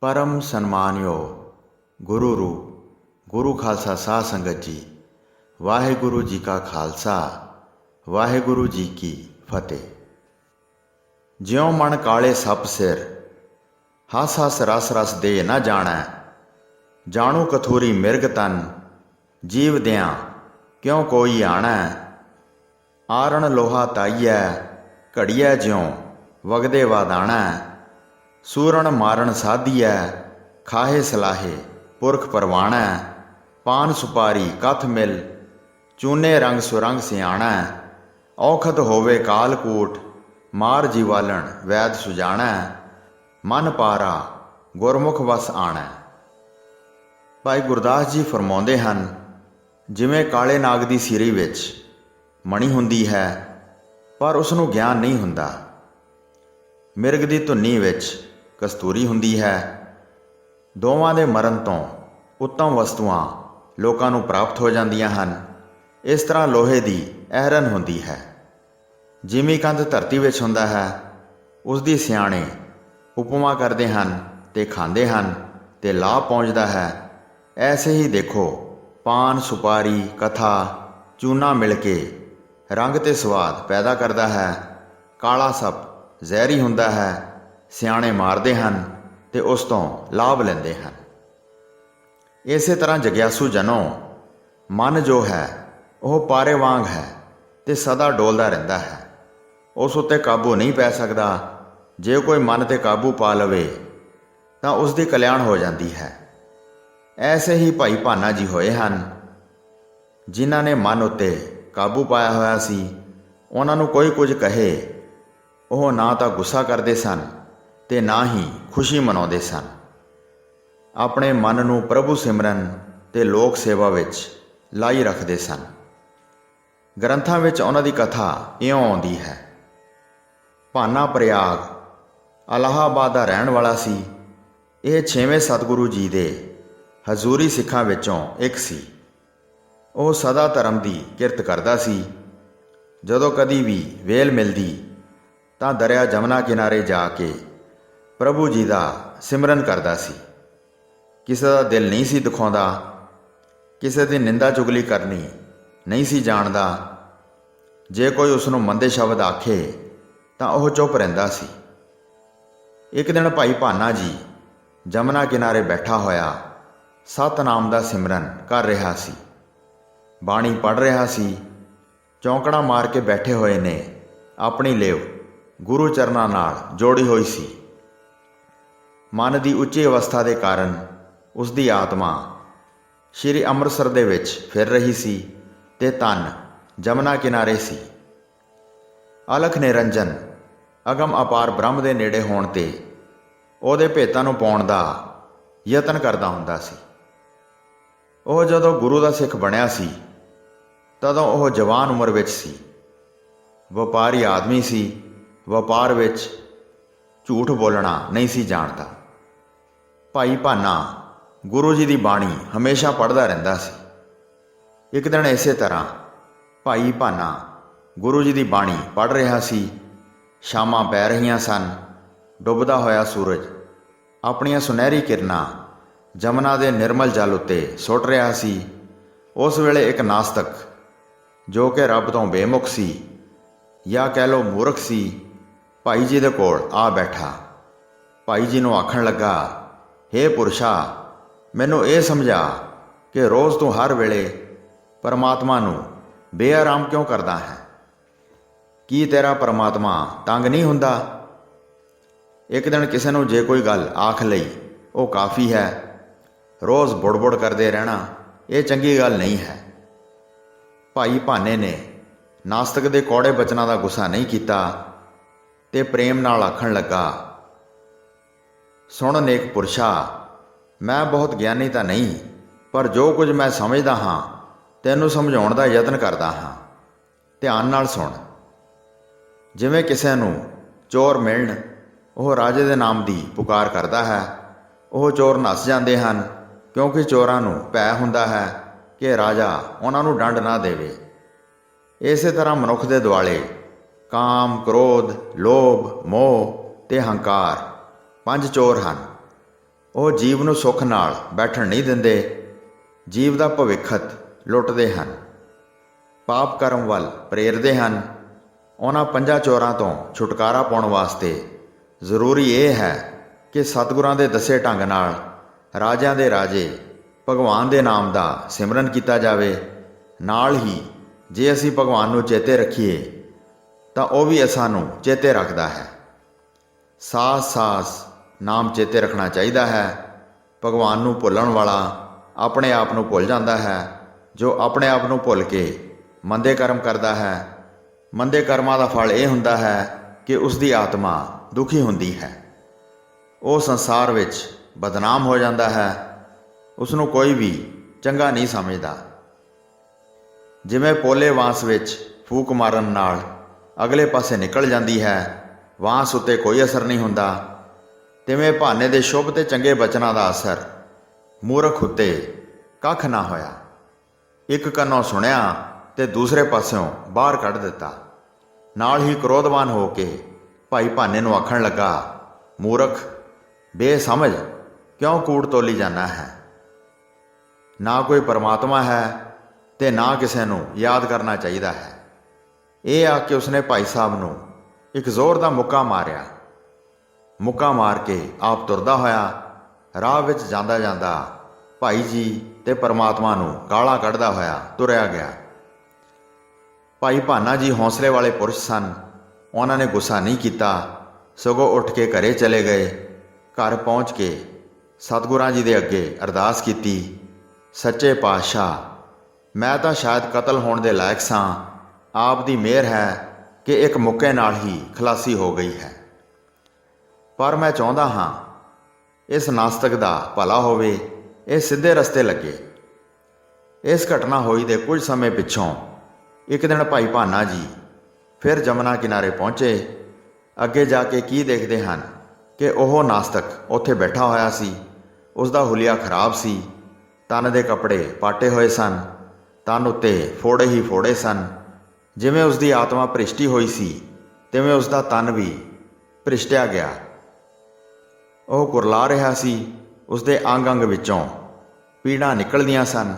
परम सन्मानयोग गुरु रूप गुरु खालसा साध संगत जी। वाहिगुरु जी का खालसा वाहिगुरु जी की फतेह। ज्यों मन काले सप सिर हस हस रस रस दे न जाणै, जाणू कथूरी मिर्ग तन जीव दियां क्यों कोई आणै। आरण लोहा ताईऐ घड़िया ज्यों वगदे वादाणै, सूरण मारण साधिया खाहे सलाहे पुरख परवाणै। पान सुपारी कथ मिल चूने रंग सुरंग सियाणै, औखद होवे कालकूट मार जीवालन वैद सुजाणै। मन पारा गुरमुख वस आणै। भाई गुरदास जी फरमाਉਂਦੇ ਹਨ, ਜਿਵੇਂ ਕਾਲੇ ਨਾਗ ਦੀ ਸਿਰੀ ਵਿੱਚ ਮਣੀ ਹੁੰਦੀ ਹੈ ਪਰ ਉਸ ਨੂੰ ਗਿਆਨ ਨਹੀਂ ਹੁੰਦਾ, ਮਿਰਗ ਦੀ ਧੁੰਨੀ ਵਿੱਚ ਕਸਤੂਰੀ ਹੁੰਦੀ ਹੈ। ਦੋਵਾਂ ਦੇ ਮਰਨ ਤੋਂ ਉੱਤਮ ਵਸਤੂਆਂ ਲੋਕਾਂ ਨੂੰ ਪ੍ਰਾਪਤ ਹੋ ਜਾਂਦੀਆਂ ਹਨ। ਇਸ ਤਰ੍ਹਾਂ ਲੋਹੇ ਦੀ ਅਹਿਰਨ ਹੁੰਦੀ ਹੈ। ਜਿਵੇਂ ਕੰਧ ਧਰਤੀ ਵਿੱਚ ਹੁੰਦਾ ਹੈ, ਉਸ ਦੀ ਸਿਆਣੇ ਉਪਮਾ ਕਰਦੇ ਹਨ ਤੇ ਖਾਂਦੇ ਹਨ ਤੇ ਲਾਭ ਪਹੁੰਚਦਾ ਹੈ। ਐਸੇ ਹੀ ਦੇਖੋ, ਪਾਨ ਸੁਪਾਰੀ ਕਥਾ ਚੂਨਾ ਮਿਲ ਕੇ ਰੰਗ ਤੇ ਸਵਾਦ ਪੈਦਾ ਕਰਦਾ ਹੈ। ਕਾਲਾ ਸੱਪ ਜ਼ਹਿਰੀ ਹੁੰਦਾ ਹੈ, ਸਿਆਣੇ ਮਾਰਦੇ ਹਨ ਤੇ ਉਸ ਤੋਂ ਲਾਭ ਲੈਂਦੇ ਹਨ। ਇਸੇ ਤਰ੍ਹਾਂ ਜਗਿਆਸੂ ਜਨੋ, ਮਨ ਜੋ ਹੈ ਉਹ ਪਾਰੇ ਵਾਂਗ ਹੈ ਤੇ ਸਦਾ ਡੋਲਦਾ ਰਹਿੰਦਾ ਹੈ। ਉਸ ਉੱਤੇ ਕਾਬੂ ਨਹੀਂ ਪੈ ਸਕਦਾ। ਜੇ ਕੋਈ ਮਨ ਤੇ ਕਾਬੂ ਪਾ ਲਵੇ ਤਾਂ ਉਸ ਦੀ ਕਲਿਆਣ ਹੋ ਜਾਂਦੀ ਹੈ। ਐਸੇ ਹੀ ਭਾਈ ਭਾਨਾ ਜੀ ਹੋਏ ਹਨ, ਜਿਨ੍ਹਾਂ ਨੇ ਮਨ ਉੱਤੇ ਕਾਬੂ ਪਾਇਆ ਹੋਇਆ ਸੀ। ਉਹਨਾਂ ਨੂੰ ਕੋਈ ਕੁਝ ਕਹੇ, ਉਹ ਨਾ ਤਾਂ ਗੁੱਸਾ ਕਰਦੇ ਸਨ ਤੇ ਨਾ ਹੀ ਖੁਸ਼ੀ ਮਨਾਉਂਦੇ ਸਨ। ਆਪਣੇ ਮਨ ਨੂੰ ਪ੍ਰਭੂ ਸਿਮਰਨ ਤੇ ਲੋਕ ਸੇਵਾ ਵਿੱਚ ਲਾਈ ਰੱਖਦੇ ਸਨ। ਗ੍ਰੰਥਾਂ ਵਿੱਚ ਉਹਨਾਂ ਦੀ ਕਥਾ ਇਉਂ ਆਉਂਦੀ ਹੈ। ਭਾਨਾ ਪ੍ਰਯਾਗ ਅਲਾਹਾਬਾਦ ਦਾ ਰਹਿਣ ਵਾਲਾ ਸੀ। ਇਹ 6ਵੇਂ ਸਤਿਗੁਰੂ ਜੀ ਦੇ ਹਜ਼ੂਰੀ ਸਿੱਖਾਂ ਵਿੱਚੋਂ ਇੱਕ ਸੀ। ਉਹ ਸਦਾ ਧਰਮ ਦੀ ਕਿਰਤ ਕਰਦਾ ਸੀ। ਜਦੋਂ ਕਦੀ ਵੀ ਵੇਲ ਮਿਲਦੀ ਤਾਂ ਦਰਿਆ ਜਮਨਾ ਕਿਨਾਰੇ ਜਾ ਕੇ ਪ੍ਰਭੂ ਜੀ ਦਾ ਸਿਮਰਨ ਕਰਦਾ ਸੀ। ਕਿਸੇ ਦਾ ਦਿਲ ਨਹੀਂ ਸੀ ਦਿਖਾਉਂਦਾ, ਕਿਸੇ ਦੀ ਨਿੰਦਾ ਚੁਗਲੀ ਕਰਨੀ ਨਹੀਂ ਸੀ ਜਾਣਦਾ। ਜੇ ਕੋਈ ਉਸ ਨੂੰ ਮੰਦੇ ਸ਼ਬਦ ਆਖੇ ਤਾਂ ਉਹ ਚੁੱਪ ਰਹਿੰਦਾ ਸੀ। ਇੱਕ ਦਿਨ ਭਾਈ ਭਾਨਾ ਜੀ ਜਮਨਾ ਕਿਨਾਰੇ ਬੈਠਾ ਹੋਇਆ ਸਤਨਾਮ ਦਾ ਸਿਮਰਨ ਕਰ ਰਿਹਾ ਸੀ, ਬਾਣੀ ਪੜ੍ਹ ਰਿਹਾ ਸੀ। ਚੌਂਕੜਾ ਮਾਰ ਕੇ ਬੈਠੇ ਹੋਏ ਨੇ ਆਪਣੀ ਲੇਵ ਗੁਰੂ ਚਰਨਾਂ ਨਾਲ ਜੋੜੀ ਹੋਈ ਸੀ। ਮਨ ਦੀ ਉੱਚੀ ਅਵਸਥਾ ਦੇ ਕਾਰਨ ਉਸ ਦੀ ਆਤਮਾ ਸ਼੍ਰੀ ਅੰਮ੍ਰਿਤਸਰ ਦੇ ਵਿੱਚ ਫਿਰ ਰਹੀ ਸੀ ਤੇ ਤਨ ਜਮਨਾ ਕਿਨਾਰੇ ਸੀ। ਅਲਖ ਨਿਰੰਜਨ ਅਗਮ ਅਪਾਰ ਬ੍ਰਹਮ ਦੇ ਨੇੜੇ ਹੋਣ ਤੇ ਉਹਦੇ ਭੇਤਾਂ ਨੂੰ ਪਾਉਣ ਦਾ ਯਤਨ ਕਰਦਾ ਹੁੰਦਾ ਸੀ। ਉਹ ਜਦੋਂ ਗੁਰੂ ਦਾ ਸਿੱਖ ਬਣਿਆ ਸੀ ਤਦੋਂ ਉਹ ਜਵਾਨ ਉਮਰ ਵਿੱਚ ਸੀ। ਵਪਾਰੀ ਆਦਮੀ ਸੀ। ਵਪਾਰ ਵਿੱਚ ਝੂਠ ਬੋਲਣਾ ਨਹੀਂ ਸੀ ਜਾਣਦਾ। ਭਾਈ ਭਾਨਾ ਗੁਰੂ ਜੀ ਦੀ ਬਾਣੀ ਹਮੇਸ਼ਾ ਪੜ੍ਹਦਾ ਰਹਿੰਦਾ ਸੀ। ਇੱਕ ਦਿਨ ਇਸੇ ਤਰ੍ਹਾਂ ਭਾਈ ਭਾਨਾ ਗੁਰੂ ਜੀ ਦੀ ਬਾਣੀ ਪੜ੍ਹ ਰਿਹਾ ਸੀ। ਸ਼ਾਮਾਂ ਪੈ ਰਹੀਆਂ ਸਨ। ਡੁੱਬਦਾ ਹੋਇਆ ਸੂਰਜ ਆਪਣੀਆਂ ਸੁਨਹਿਰੀ ਕਿਰਨਾਂ ਜਮਨਾ ਦੇ ਨਿਰਮਲ ਜਲ ਉੱਤੇ ਸੁੱਟ ਰਿਹਾ ਸੀ। ਉਸ ਵੇਲੇ ਇੱਕ ਨਾਸਤਕ, ਜੋ ਕਿ ਰੱਬ ਤੋਂ ਬੇਮੁਖ ਸੀ ਜਾਂ ਕਹਿ ਲਓ ਮੂਰਖ ਸੀ, ਭਾਈ ਜੀ ਦੇ ਕੋਲ ਆ ਬੈਠਾ। ਭਾਈ ਜੀ ਨੂੰ ਆਖਣ ਲੱਗਾ, ਹੇ ਪੁਰਸ਼ਾ, ਮੈਨੂੰ ਇਹ ਸਮਝਾ ਕਿ ਰੋਜ਼ ਤੂੰ ਹਰ ਵੇਲੇ ਪਰਮਾਤਮਾ ਨੂੰ ਬੇਆਰਾਮ ਕਿਉਂ ਕਰਦਾ ਹੈ? ਕੀ ਤੇਰਾ ਪਰਮਾਤਮਾ ਤੰਗ ਨਹੀਂ ਹੁੰਦਾ? ਇੱਕ ਦਿਨ ਕਿਸੇ ਨੂੰ ਜੇ ਕੋਈ ਗੱਲ ਆਖ ਲਈ ਉਹ ਕਾਫੀ ਹੈ। ਰੋਜ਼ ਬੁੜਬੁੜ ਕਰਦੇ ਰਹਿਣਾ ਇਹ ਚੰਗੀ ਗੱਲ ਨਹੀਂ ਹੈ। ਭਾਈ ਭਾਨੇ ਨੇ ਨਾਸਤਕ ਦੇ ਕੌੜੇ ਬਚਨਾਂ ਦਾ ਗੁੱਸਾ ਨਹੀਂ ਕੀਤਾ ਤੇ ਪ੍ਰੇਮ ਨਾਲ ਆਖਣ ਲੱਗਾ, ਸੁਣ ਨੇਕ ਪੁਰਸ਼ਾ, ਮੈਂ ਬਹੁਤ ਗਿਆਨੀ ਤਾਂ ਨਹੀਂ, ਪਰ ਜੋ ਕੁਝ ਮੈਂ ਸਮਝਦਾ ਹਾਂ ਤੈਨੂੰ ਸਮਝਾਉਣ ਦਾ ਯਤਨ ਕਰਦਾ ਹਾਂ। ਧਿਆਨ ਨਾਲ ਸੁਣ। ਜਿਵੇਂ ਕਿਸੇ ਨੂੰ ਚੋਰ ਮਿਲਣ ਉਹ ਰਾਜੇ ਦੇ ਨਾਮ ਦੀ ਪੁਕਾਰ ਕਰਦਾ ਹੈ, ਉਹ ਚੋਰ ਨੱਸ ਜਾਂਦੇ ਹਨ ਕਿਉਂਕਿ ਚੋਰਾਂ ਨੂੰ ਭੈ ਹੁੰਦਾ ਹੈ ਕਿ ਰਾਜਾ ਉਹਨਾਂ ਨੂੰ ਦੰਡ ਨਾ ਦੇਵੇ। ਇਸੇ ਤਰ੍ਹਾਂ ਮਨੁੱਖ ਦੇ ਦੁਆਲੇ ਕਾਮ, ਕ੍ਰੋਧ, ਲੋਭ, ਮੋਹ ਤੇ ਹੰਕਾਰ 5 ਚੋਰ ਹਨ। ਉਹ ਜੀਵ ਨੂੰ ਸੁੱਖ ਨਾਲ ਬੈਠਣ ਨਹੀਂ ਦਿੰਦੇ, ਜੀਵ ਦਾ ਭਵਿੱਖਤ ਲੁੱਟਦੇ ਹਨ, ਪਾਪ ਕਰਮ ਵੱਲ ਪ੍ਰੇਰਦੇ ਹਨ। ਉਹਨਾਂ ਪੰਜਾਂ ਚੋਰਾਂ ਤੋਂ ਛੁਟਕਾਰਾ ਪਾਉਣ ਵਾਸਤੇ ਜ਼ਰੂਰੀ ਇਹ ਹੈ ਕਿ ਸਤਿਗੁਰਾਂ ਦੇ ਦੱਸੇ ਢੰਗ ਨਾਲ ਰਾਜਿਆਂ ਦੇ ਰਾਜੇ ਭਗਵਾਨ ਦੇ ਨਾਮ ਦਾ ਸਿਮਰਨ ਕੀਤਾ ਜਾਵੇ। ਨਾਲ ਹੀ ਜੇ ਅਸੀਂ ਭਗਵਾਨ ਨੂੰ ਚੇਤੇ ਰੱਖੀਏ ਤਾਂ ਉਹ ਵੀ ਸਾਨੂੰ ਚੇਤੇ ਰੱਖਦਾ ਹੈ। ਸਾਸ ਸਾਸ ਨਾਮ ਚੇਤੇ ਰੱਖਣਾ ਚਾਹੀਦਾ ਹੈ। ਭਗਵਾਨ ਨੂੰ ਭੁੱਲਣ ਵਾਲਾ ਆਪਣੇ ਆਪ ਨੂੰ ਭੁੱਲ ਜਾਂਦਾ ਹੈ। ਜੋ ਆਪਣੇ ਆਪ ਨੂੰ ਭੁੱਲ ਕੇ ਮੰਦੇ ਕਰਮ ਕਰਦਾ ਹੈ, ਮੰਦੇ ਕਰਮਾਂ ਦਾ ਫਲ ਇਹ ਹੁੰਦਾ ਹੈ ਕਿ ਉਸ ਦੀ ਆਤਮਾ ਦੁਖੀ ਹੁੰਦੀ ਹੈ। ਉਹ ਸੰਸਾਰ ਵਿੱਚ ਬਦਨਾਮ ਹੋ ਜਾਂਦਾ ਹੈ। ਉਸ ਨੂੰ ਕੋਈ ਵੀ ਚੰਗਾ ਨਹੀਂ ਸਮਝਦਾ। ਜਿਵੇਂ ਪੋਲੇ ਵਾਂਸ ਵਿੱਚ ਫੂਕ ਮਾਰਨ ਨਾਲ ਅਗਲੇ ਪਾਸੇ ਨਿਕਲ ਜਾਂਦੀ ਹੈ, ਵਾਂਸ ਉੱਤੇ ਕੋਈ ਅਸਰ ਨਹੀਂ ਹੁੰਦਾ, ਤਿਵੇਂ ਭਾਨੇ ਦੇ ਸ਼ੁਭ ਤੇ ਚੰਗੇ ਬਚਨਾਂ ਦਾ ਅਸਰ ਮੂਰਖ ਉੱਤੇ ਕੱਖ ਨਾ ਹੋਇਆ। ਇੱਕ ਕੰਨੋਂ ਸੁਣਿਆ ਤੇ ਦੂਸਰੇ ਪਾਸਿਓਂ ਬਾਹਰ ਕੱਢ ਦਿੱਤਾ। ਨਾਲ ਹੀ ਕ੍ਰੋਧਵਾਨ ਹੋ ਕੇ ਭਾਈ ਭਾਨੇ ਨੂੰ ਆਖਣ ਲੱਗਾ, ਮੂਰਖ, ਬੇਸਮਝ ਕਿਉਂ ਕੂੜ ਤੋਲੀ ਜਾਂਦਾ ਹੈ? ਨਾ ਕੋਈ ਪਰਮਾਤਮਾ ਹੈ ਤੇ ਨਾ ਕਿਸੇ ਨੂੰ ਯਾਦ ਕਰਨਾ ਚਾਹੀਦਾ ਹੈ। ਇਹ ਆ ਕਿ ਉਸਨੇ ਭਾਈ ਸਾਹਿਬ ਨੂੰ ਇੱਕ ਜ਼ੋਰ ਦਾ ਮੁੱਕਾ ਮਾਰਿਆ। ਮੁੱਕਾ ਮਾਰ ਕੇ ਆਪ ਤੁਰਦਾ ਹੋਇਆ ਰਾਹ ਵਿੱਚ ਜਾਂਦਾ ਜਾਂਦਾ ਭਾਈ ਜੀ ਤੇ ਪਰਮਾਤਮਾ ਨੂੰ ਗਾਲਾਂ ਕੱਢਦਾ ਹੋਇਆ ਤੁਰਿਆ ਗਿਆ। ਭਾਈ ਭਾਨਾ ਜੀ ਹੌਸਲੇ ਵਾਲੇ ਪੁਰਸ਼ ਸਨ। ਉਹਨਾਂ ਨੇ ਗੁੱਸਾ ਨਹੀਂ ਕੀਤਾ, ਸਗੋਂ ਉੱਠ ਕੇ ਘਰੇ ਚਲੇ ਗਏ। ਘਰ ਪਹੁੰਚ ਕੇ ਸਤਿਗੁਰਾਂ ਜੀ ਦੇ ਅੱਗੇ ਅਰਦਾਸ ਕੀਤੀ, ਸੱਚੇ ਪਾਤਸ਼ਾਹ, ਮੈਂ ਤਾਂ ਸ਼ਾਇਦ ਕਤਲ ਹੋਣ ਦੇ ਲਾਇਕ ਸਾਂ। ਆਪ ਦੀ ਮਿਹਰ ਹੈ ਕਿ ਇੱਕ ਮੁੱਕੇ ਨਾਲ ਹੀ ਖਲਾਸੀ ਹੋ ਗਈ ਹੈ। ਪਰ ਮੈਂ ਚਾਹੁੰਦਾ ਹਾਂ ਇਸ ਨਾਸਤਕ ਦਾ ਭਲਾ ਹੋਵੇ, ਇਹ ਸਿੱਧੇ ਰਸਤੇ ਲੱਗੇ। ਇਸ ਘਟਨਾ ਹੋਈ ਦੇ ਕੁਝ ਸਮੇਂ ਪਿੱਛੋਂ ਇੱਕ ਦਿਨ ਭਾਈ ਭਾਨਾ ਜੀ ਫਿਰ ਜਮਨਾ ਕਿਨਾਰੇ ਪਹੁੰਚੇ। ਅੱਗੇ ਜਾ ਕੇ ਕੀ ਦੇਖਦੇ ਹਨ ਕਿ ਉਹ ਨਾਸਤਕ ਉੱਥੇ ਬੈਠਾ ਹੋਇਆ ਸੀ। ਉਸ ਦਾ ਹੁਲੀਆ ਖਰਾਬ ਸੀ, ਤਨ ਦੇ ਕੱਪੜੇ ਪਾਟੇ ਹੋਏ ਸਨ, ਤਨ ਉੱਤੇ ਫੋੜੇ ਹੀ ਫੋੜੇ ਸਨ। ਜਿਵੇਂ ਉਸ ਦੀ ਆਤਮਾ ਭ੍ਰਿਸ਼ਟੀ ਹੋਈ ਸੀ, ਤਿਵੇਂ ਉਸ ਦਾ ਤਨ ਵੀ ਭ੍ਰਿਸ਼ਟਿਆ ਗਿਆ। ਉਹ ਕੁਰਲਾ ਰਿਹਾ ਸੀ। ਉਸ ਦੇ ਅੰਗ ਅੰਗ ਵਿੱਚੋਂ ਪੀੜਾਂ ਨਿਕਲਦੀਆਂ ਸਨ।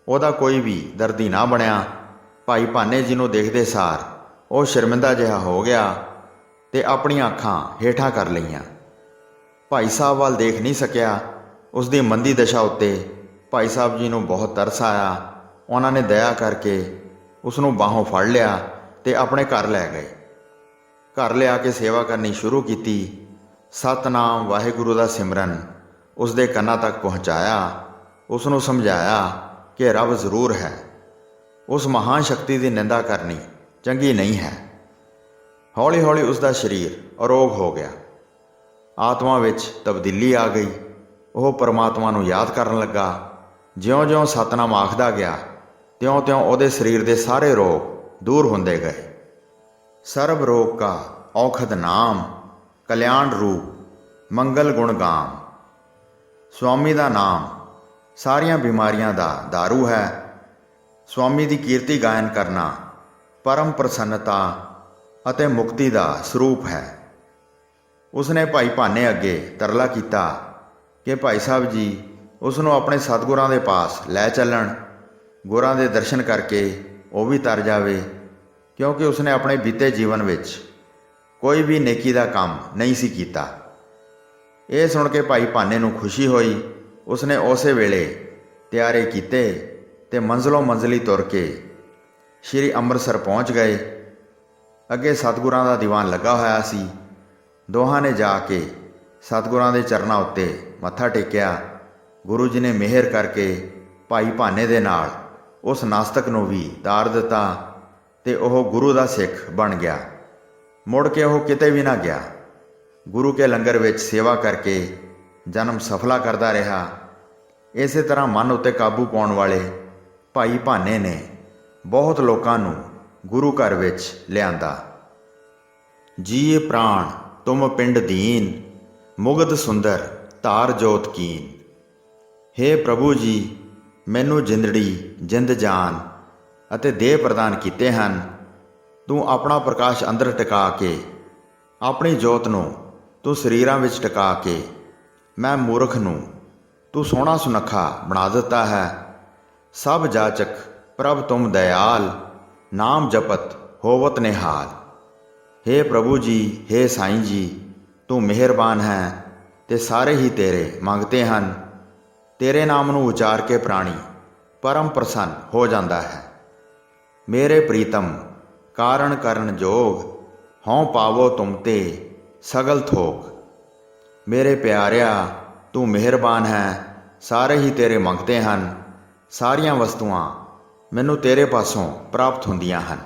ਉਹਦਾ ਕੋਈ ਵੀ ਦਰਦੀ ਨਾ ਬਣਿਆ। ਭਾਈ ਭਾਨੇ ਜੀ ਨੂੰ ਦੇਖਦੇ ਸਾਰ ਉਹ ਸ਼ਰਮਿੰਦਾ ਜਿਹਾ ਹੋ ਗਿਆ ਤੇ ਆਪਣੀਆਂ ਅੱਖਾਂ ਹੇਠਾਂ ਕਰ ਲਈਆਂ। ਭਾਈ ਸਾਹਿਬ ਵੱਲ ਦੇਖ ਨਹੀਂ ਸਕਿਆ। ਉਸ ਦੀ ਮੰਦੀ ਦਸ਼ਾ ਉੱਤੇ ਭਾਈ ਸਾਹਿਬ ਜੀ ਨੂੰ ਬਹੁਤ ਤਰਸ ਆਇਆ। ਉਹਨਾਂ ਨੇ ਦਇਆ ਕਰਕੇ ਉਸ ਨੂੰ ਬਾਹੋਂ ਫੜ ਲਿਆ ਤੇ ਆਪਣੇ ਘਰ ਲੈ ਗਏ। ਘਰ ਲਿਆ ਕੇ ਸੇਵਾ ਕਰਨੀ ਸ਼ੁਰੂ ਕੀਤੀ। ਸਤਨਾਮ ਵਾਹਿਗੁਰੂ ਦਾ ਸਿਮਰਨ ਉਸ ਦੇ ਕੰਨਾਂ ਤੱਕ ਪਹੁੰਚਾਇਆ। ਉਸ ਨੂੰ ਸਮਝਾਇਆ ਕਿ ਰੱਬ ਜ਼ਰੂਰ ਹੈ। ਉਸ ਮਹਾਨ ਸ਼ਕਤੀ ਦੀ ਨਿੰਦਾ ਕਰਨੀ ਚੰਗੀ ਨਹੀਂ ਹੈ। ਹੌਲੀ ਹੌਲੀ ਉਸ ਦਾ ਸਰੀਰ ਅਰੋਗ ਹੋ ਗਿਆ। ਆਤਮਾ ਵਿੱਚ ਤਬਦੀਲੀ ਆ ਗਈ। ਉਹ ਪਰਮਾਤਮਾ ਨੂੰ ਯਾਦ ਕਰਨ ਲੱਗਾ। ਜਿਉਂ-ਜਿਉਂ ਸਤਨਾਮ ਆਖਦਾ ਗਿਆ, ਤਿਉਂ-ਤਿਉਂ ਉਹਦੇ ਸਰੀਰ ਦੇ ਸਾਰੇ ਰੋਗ ਦੂਰ ਹੁੰਦੇ ਗਏ। ਸਰਬ ਰੋਗ ਕਾ ਔਖਦ ਨਾਮ, ਕਲਿਆਣ ਰੂਪ ਮੰਗਲ ਗੁਣ ਗਾਮ। ਸਵਾਮੀ ਦਾ ਨਾਮ ਸਾਰੀਆਂ ਬਿਮਾਰੀਆਂ ਦਾ ਦਾਰੂ ਹੈ। ਸਵਾਮੀ ਦੀ ਕੀਰਤੀ ਗਾਇਨ ਕਰਨਾ ਪਰਮ ਪ੍ਰਸੰਨਤਾ ਅਤੇ ਮੁਕਤੀ ਦਾ ਸਰੂਪ ਹੈ। ਉਸਨੇ ਭਾਈ ਭਾਨੇ ਅੱਗੇ ਤਰਲਾ ਕੀਤਾ ਕਿ ਭਾਈ ਸਾਹਿਬ ਜੀ ਉਸ ਨੂੰ ਆਪਣੇ ਸਤਿਗੁਰਾਂ ਦੇ ਪਾਸ ਲੈ ਚੱਲਣ। ਗੁਰਾਂ ਦੇ ਦਰਸ਼ਨ ਕਰਕੇ ਉਹ ਵੀ ਤਰ ਜਾਵੇ, ਕਿਉਂਕਿ ਉਸਨੇ ਆਪਣੇ ਬੀਤੇ ਜੀਵਨ ਵਿੱਚ ਕੋਈ ਵੀ ਨੇਕੀ ਦਾ ਕੰਮ ਨਹੀਂ ਸੀ ਕੀਤਾ। ਇਹ ਸੁਣ ਕੇ ਭਾਈ ਭਾਨੇ ਨੂੰ ਖੁਸ਼ੀ ਹੋਈ। ਉਸਨੇ ਉਸੇ ਵੇਲੇ ਤਿਆਰੇ ਕੀਤੇ ਤੇ ਮੰਜ਼ਲੋਂ ਮੰਜ਼ਲੀ ਤੁਰ ਕੇ ਸ਼੍ਰੀ ਅੰਮ੍ਰਿਤਸਰ ਪਹੁੰਚ ਗਏ। ਅੱਗੇ ਸਤਿਗੁਰਾਂ ਦਾ ਦੀਵਾਨ ਲੱਗਾ ਹੋਇਆ ਸੀ। ਦੋਹਾਂ ਨੇ ਜਾ ਕੇ ਸਤਿਗੁਰਾਂ ਦੇ ਚਰਨਾਂ ਉੱਤੇ ਮੱਥਾ ਟੇਕਿਆ। ਗੁਰੂ ਜੀ ਨੇ ਮਿਹਰ ਕਰਕੇ ਭਾਈ ਭਾਨੇ ਦੇ ਨਾਲ ਉਸ ਨਾਸਤਕ ਨੂੰ ਵੀ ਤਾਰ ਦਿੱਤਾ ਤੇ ਉਹ ਗੁਰੂ ਦਾ ਸਿੱਖ ਬਣ ਗਿਆ। ਮੁੜ ਕੇ ਉਹ ਕਿਤੇ ਵੀ ਨਾ ਗਿਆ। ਗੁਰੂ ਕੇ ਲੰਗਰ ਵਿੱਚ ਸੇਵਾ ਕਰਕੇ ਜਨਮ ਸਫਲਾ ਕਰਦਾ ਰਿਹਾ। ਇਸੇ ਤਰ੍ਹਾਂ ਮਨ ਉੱਤੇ ਕਾਬੂ ਪਾਉਣ ਵਾਲੇ ਭਾਈ ਭਾਨੇ ਨੇ ਬਹੁਤ ਲੋਕਾਂ ਨੂੰ ਗੁਰੂ ਘਰ ਵਿੱਚ ਲਿਆਂਦਾ। ਜੀਏ ਪ੍ਰਾਣ ਤੁਮ ਪਿੰਡ ਦੀਨ, ਮੁਗਧ ਸੁੰਦਰ ਧਾਰ ਜੋਤ ਕੀਨ। ਹੇ ਪ੍ਰਭੂ ਜੀ, ਮੈਨੂੰ ਜਿੰਦੜੀ ਜਿੰਦ ਜਾਨ ਅਤੇ ਦੇਹ ਪ੍ਰਦਾਨ ਕੀਤੇ ਹਨ। ਤੂੰ ਆਪਣਾ ਪ੍ਰਕਾਸ਼ ਅੰਦਰ ਟਿਕਾ ਕੇ ਆਪਣੀ ਜੋਤ ਨੂੰ ਤੂੰ ਸਰੀਰਾਂ ਵਿੱਚ ਟਿਕਾ ਕੇ ਮੈਂ ਮੂਰਖ ਨੂੰ ਤੂੰ ਸੋਹਣਾ ਸੁਨੱਖਾ ਬਣਾ ਦਿੱਤਾ ਹੈ। ਸਭ ਜਾਚਕ ਪ੍ਰਭ ਤੁਮ ਦਇਆਲ, ਨਾਮ ਜਪਤ ਹੋਵਤ ਨਿਹਾਲ। हे प्रभु जी, हे साईं जी, तू ਮਿਹਰਬਾਨ ਹੈ ਤੇ ਸਾਰੇ ਹੀ ਤੇਰੇ ਮੰਗਤੇ ਹਨ। ਤੇਰੇ ਨਾਮ ਨੂੰ ਉਚਾਰ ਕੇ ਪ੍ਰਾਣੀ ਪਰਮ ਪ੍ਰਸੰਨ ਹੋ ਜਾਂਦਾ ਹੈ। ਮੇਰੇ ਪ੍ਰੀਤਮ ਕਾਰਨ ਕਰਨ ਜੋਗ, ਹਉ ਪਾਵੋ ਤੁਮ ਤੇ ਸਗਲ ਥੋਕ। ਮੇਰੇ ਪਿਆਰਿਆ, ਤੂੰ ਮਿਹਰਬਾਨ ਹੈ, ਸਾਰੇ ਹੀ ਤੇਰੇ ਮੰਗਤੇ ਹਨ। ਸਾਰੀਆਂ ਵਸਤੂਆਂ ਮੈਨੂੰ ਤੇਰੇ ਪਾਸੋਂ ਪ੍ਰਾਪਤ ਹੁੰਦੀਆਂ ਹਨ।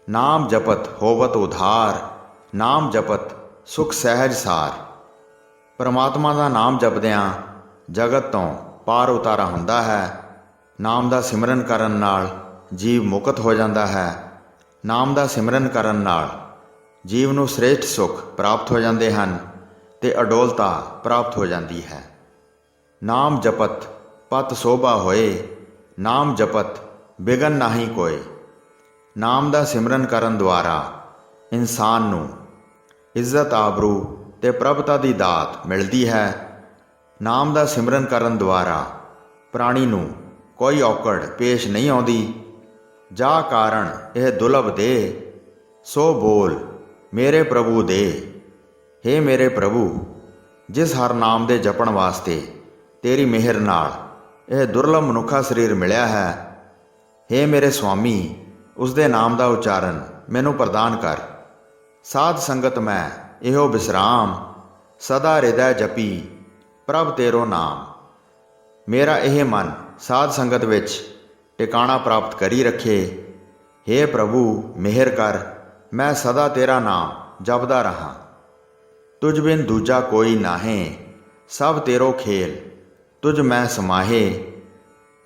ਨਾਮ ਜਪਤ ਹੋਵਤ ਉਧਾਰ, ਨਾਮ ਜਪਤ ਸੁਖ ਸਹਿਜ ਸਾਰ। ਪਰਮਾਤਮਾ ਦਾ ਨਾਮ ਜਪਦਿਆਂ ਜਗਤ ਤੋਂ ਪਾਰ ਉਤਾਰਾ ਹੁੰਦਾ ਹੈ। ਨਾਮ ਦਾ ਸਿਮਰਨ ਕਰਨ ਨਾਲ ਜੀਵ ਮੁਕਤ ਹੋ ਜਾਂਦਾ ਹੈ। ਨਾਮ ਦਾ ਸਿਮਰਨ ਕਰਨ ਨਾਲ ਜੀਵ ਨੂੰ ਸ੍ਰੇਸ਼ਟ ਸੁਖ ਪ੍ਰਾਪਤ ਹੋ ਜਾਂਦੇ ਹਨ ਤੇ ਅਡੋਲਤਾ ਪ੍ਰਾਪਤ ਹੋ ਜਾਂਦੀ ਹੈ। ਨਾਮ ਜਪਤ ਪਤ ਸੋਭਾ ਹੋਏ, ਨਾਮ ਜਪਤ ਬਿਗਨ ਨਾਹੀ ਕੋਏ। ਨਾਮ ਦਾ ਸਿਮਰਨ ਕਰਨ ਦੁਆਰਾ ਇਨਸਾਨ ਨੂੰ ਇੱਜ਼ਤ ਆਬਰੂ ਤੇ ਪ੍ਰਭਤਾ ਦੀ ਦਾਤ ਮਿਲਦੀ ਹੈ। ਨਾਮ ਦਾ ਸਿਮਰਨ ਕਰਨ ਦੁਆਰਾ ਪ੍ਰਾਣੀ ਨੂੰ ਕੋਈ ਔਕੜ ਪੇਸ਼ ਨਹੀਂ ਆਉਂਦੀ। ਜਾ ਕਾਰਨ ਇਹ ਦੁਲਭ ਦੇ, ਸੋ ਬੋਲ ਮੇਰੇ ਪ੍ਰਭੂ ਦੇ। हे ਮੇਰੇ ਪ੍ਰਭੂ, ਜਿਸ ਹਰ ਨਾਮ ਦੇ ਜਪਣ ਵਾਸਤੇ ਤੇਰੀ ਮਿਹਰ ਨਾਲ ਇਹ ਦੁਰਲਭ ਮਨੁੱਖਾ ਸਰੀਰ ਮਿਲਿਆ ਹੈ, हे ਮੇਰੇ ਸੁਆਮੀ, ਉਸ ਦੇ ਨਾਮ ਦਾ ਉਚਾਰਨ ਮੈਨੂੰ ਪ੍ਰਦਾਨ ਕਰ। ਸਾਧ ਸੰਗਤ ਮੈਂ ਇਹੋ ਵਿਸਰਾਮ, ਸਦਾ ਹਿਰਦੈ ਜਪੀ ਪ੍ਰਭ ਤੇਰੋ ਨਾਮ। ਮੇਰਾ ਇਹ ਮਨ ਸਾਧ ਸੰਗਤ ਵਿੱਚ ਟਿਕਾਣਾ ਪ੍ਰਾਪਤ ਕਰੀ ਰੱਖੇ। हे ਪ੍ਰਭੂ, ਮਿਹਰ ਕਰ, ਮੈਂ ਸਦਾ ਤੇਰਾ ਨਾਮ ਜਪਦਾ ਰਹਾਂ। ਤੁਝ ਬਿਨ ਦੂਜਾ ਕੋਈ ਨਾਹੇ, ਸਭ ਤੇਰੋ ਖੇਲ ਤੁਝ ਮੈਂ ਸਮਾਹੇ।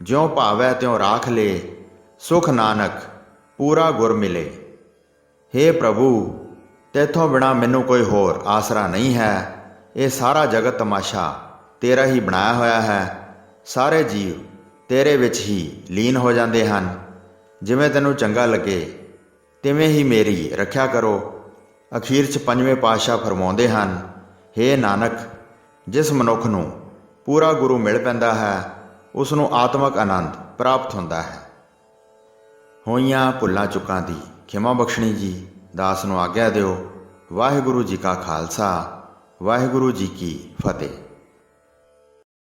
ਜਿਉ ਭਾਵੈ ਤਿਉ ਰਾਖ ਲੇ, ਸੁਖ ਨਾਨਕ ਪੂਰਾ ਗੁਰ ਮਿਲੇ। हे ਪ੍ਰਭੂ, ਤੇਥੋਂ ਬਿਨਾਂ ਮੈਨੂੰ ਕੋਈ ਹੋਰ ਆਸਰਾ ਨਹੀਂ ਹੈ। ਇਹ ਸਾਰਾ ਜਗਤ ਤਮਾਸ਼ਾ ਤੇਰਾ ਹੀ ਬਣਾਇਆ ਹੋਇਆ ਹੈ। ਸਾਰੇ ਜੀਵ ਤੇਰੇ ਵਿੱਚ ਹੀ ਲੀਨ ਹੋ ਜਾਂਦੇ ਹਨ। ਜਿਵੇਂ ਤੈਨੂੰ ਚੰਗਾ ਲੱਗੇ ਤਿਵੇਂ ਹੀ ਮੇਰੀ ਰੱਖਿਆ ਕਰੋ। ਅਖੀਰ 'ਚ ਪੰਜਵੇਂ ਪਾਤਸ਼ਾਹ ਫਰਮਾਉਂਦੇ ਹਨ, हे ਨਾਨਕ, ਜਿਸ ਮਨੁੱਖ ਨੂੰ ਪੂਰਾ ਗੁਰੂ ਮਿਲ ਪੈਂਦਾ ਹੈ, ਉਸ ਨੂੰ ਆਤਮਕ ਆਨੰਦ ਪ੍ਰਾਪਤ ਹੁੰਦਾ ਹੈ। ਹੋਈਆਂ ਭੁੱਲਾਂ ਚੁੱਕਾਂ ਦੀ ਖਿਮਾ ਬਖਸ਼ਣੀ ਜੀ। ਦਾਸ ਨੂੰ ਆਗਿਆ ਦਿਓ। ਵਾਹਿਗੁਰੂ ਜੀ ਕਾ ਖਾਲਸਾ, ਵਾਹਿਗੁਰੂ ਜੀ ਕੀ ਫਤਿਹ।